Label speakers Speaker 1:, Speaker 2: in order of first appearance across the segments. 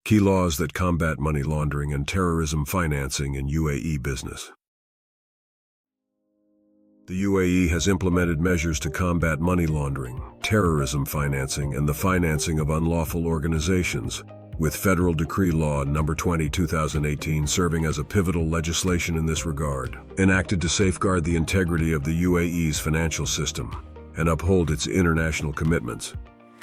Speaker 1: Key laws that combat money laundering and terrorism financing in UAE business. The UAE has implemented measures to combat money laundering, terrorism financing, and the financing of unlawful organizations, with Federal Decree Law No. 20/2018 serving as a pivotal legislation in this regard, enacted to safeguard the integrity of the UAE's financial system and uphold its international commitments.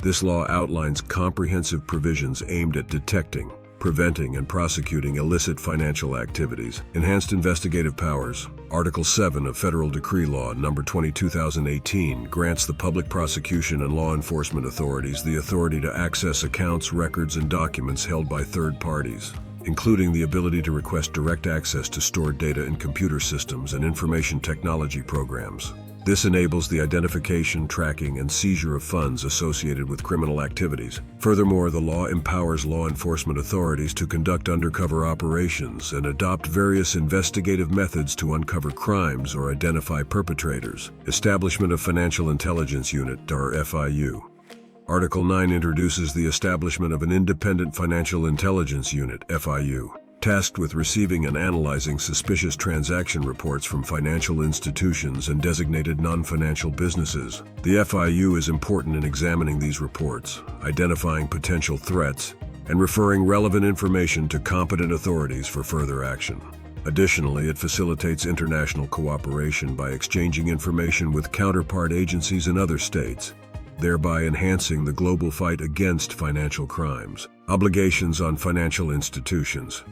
Speaker 1: This law outlines comprehensive provisions aimed at detecting, preventing, and prosecuting illicit financial activities. Enhanced investigative powers. Article 7 of Federal Decree Law No. 20/2018 grants the public prosecution and law enforcement authorities the authority to access accounts, records, and documents held by third parties, including the ability to request direct access to stored data in computer systems and information technology programs. This enables the identification, tracking, and seizure of funds associated with criminal activities. Furthermore, the law empowers law enforcement authorities to conduct undercover operations and adopt various investigative methods to uncover crimes or identify perpetrators. Establishment of Financial Intelligence Unit, or FIU. Article 9 introduces the establishment of an Independent Financial Intelligence Unit, FIU, tasked with receiving and analyzing suspicious transaction reports from financial institutions and designated non-financial businesses. The FIU is important in examining these reports, identifying potential threats, and referring relevant information to competent authorities for further action. Additionally, it facilitates international cooperation by exchanging information with counterpart agencies in other states, thereby enhancing the global fight against financial crimes. Obligations on financial institutions.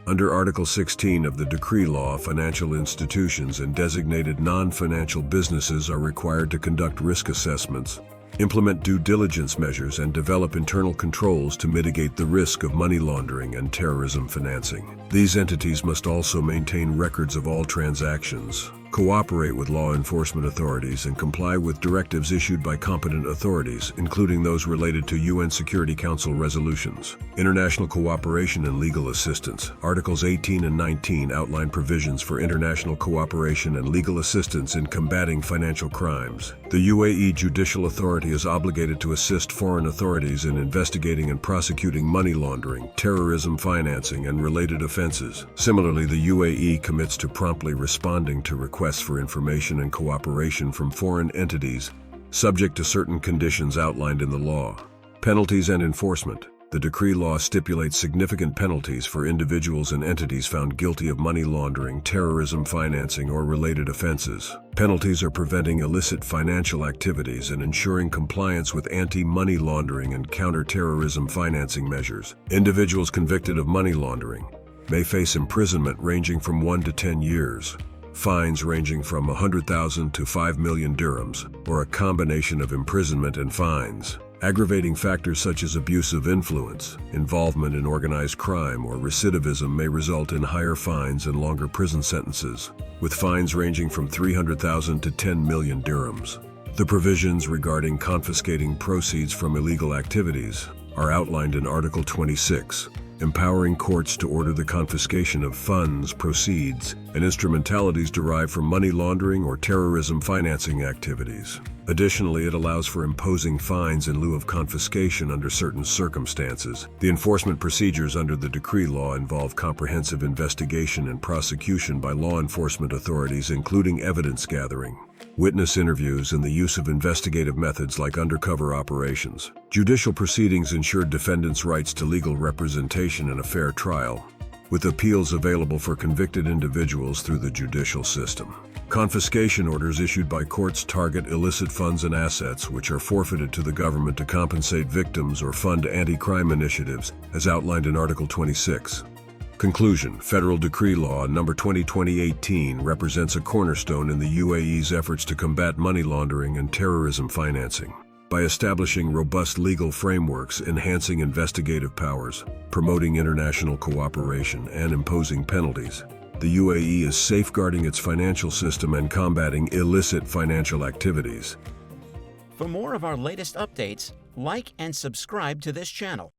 Speaker 1: Under Article 16 of the Decree Law, financial institutions and designated non-financial businesses are required to conduct risk assessments, implement due diligence measures, and develop internal controls to mitigate the risk of money laundering and terrorism financing. These entities must also maintain records of all transactions, cooperate with law enforcement authorities, and comply with directives issued by competent authorities, including those related to UN Security Council resolutions. International cooperation and legal assistance. Articles 18 and 19 outline provisions for international cooperation and legal assistance in combating financial crimes. The UAE Judicial Authority is obligated to assist foreign authorities in investigating and prosecuting money laundering, terrorism financing, and related offenses. Similarly, the UAE commits to promptly responding to requests for information and cooperation from foreign entities, subject to certain conditions outlined in the law. Penalties and Enforcement. The decree law stipulates significant penalties for individuals and entities found guilty of money laundering, terrorism financing, or related offenses. Penalties are preventing illicit financial activities and ensuring compliance with anti-money laundering and counter-terrorism financing measures. Individuals convicted of money laundering may face imprisonment ranging from 1 to 10 years, fines ranging from 100,000 to 5 million dirhams, or a combination of imprisonment and fines. Aggravating factors such as abuse of influence, involvement in organized crime, or recidivism may result in higher fines and longer prison sentences, with fines ranging from 300,000 to 10 million dirhams. The provisions regarding confiscating proceeds from illegal activities are outlined in Article 26, empowering courts to order the confiscation of funds, proceeds, and instrumentalities derived from money laundering or terrorism financing activities. Additionally, it allows for imposing fines in lieu of confiscation under certain circumstances. The enforcement procedures under the decree law involve comprehensive investigation and prosecution by law enforcement authorities, including evidence gathering, witness interviews, and the use of investigative methods like undercover operations. Judicial proceedings ensure defendants' rights to legal representation and a fair trial, with appeals available for convicted individuals through the judicial system. Confiscation orders issued by courts target illicit funds and assets which are forfeited to the government to compensate victims or fund anti-crime initiatives, as outlined in Article 26. Conclusion. Federal Decree Law No. 20/2018 represents a cornerstone in the UAE's efforts to combat money laundering and terrorism financing. By establishing robust legal frameworks, enhancing investigative powers, promoting international cooperation, and imposing penalties, the UAE is safeguarding its financial system and combating illicit financial activities.
Speaker 2: For more of our latest updates, like and subscribe to this channel.